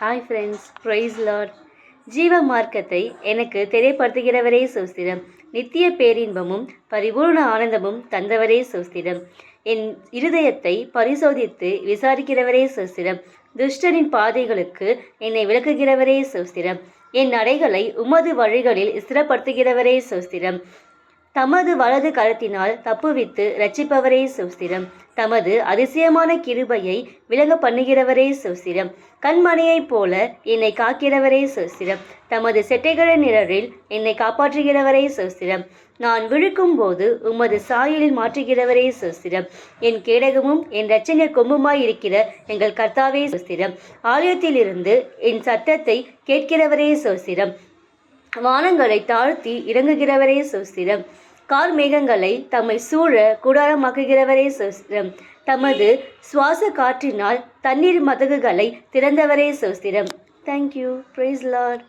Hi friends, price Lord. ஜீவ மார்க்கத்தை எனக்கு தெரியப்படுத்துகிறவரே சோஸ்திரம். நித்திய பேரின்பமும் பரிபூர்ண ஆனந்தமும் தந்தவரே சோஸ்திரம். என் இருதயத்தை பரிசோதித்து விசாரிக்கிறவரே சோஸ்திரம். துஷ்டனின் பாதைகளுக்கு என்னை விளக்குகிறவரே சோஸ்திரம். என் நடைகளை உமது வழிகளில் ஸ்திரப்படுத்துகிறவரே சோஸ்திரம். தமது வலது கரத்தினால் தப்புவித்து இரட்சிப்பவரே சோஸ்திரம். தமது அதிசயமான கிருபையை விளங்க பண்ணுகிறவரே சோஸ்திரம். கண்மணியைப் போல என்னை காக்கிறவரே சோஸ்திரம். தமது செட்டைகளின் நிழலில் என்னை காப்பாற்றுகிறவரே சோஸ்திரம். நான் விழிக்கும் போது உமது சாயலில் மாற்றுகிறவரே சோஸ்திரம். என் கேடகமும் என் இரட்சணிய கொம்புமாய் இருக்கிற எங்கள் கர்த்தாவே சோஸ்திரம். ஆலயத்திலிருந்து என் சத்தத்தை கேட்கிறவரே சோஸ்திரம். வானங்களை தாழ்த்தி இறங்குகிறவரே சோஸ்திரம். கார் மேகங்களை தம்மை சூழ கூடாரமாக்குகிறவரே சோஸ்திரம். தமது சுவாச காற்றினால் தண்ணீர் மதகுகளை திறந்தவரே சோஸ்திரம். தேங்க்யூ. Praise Lord.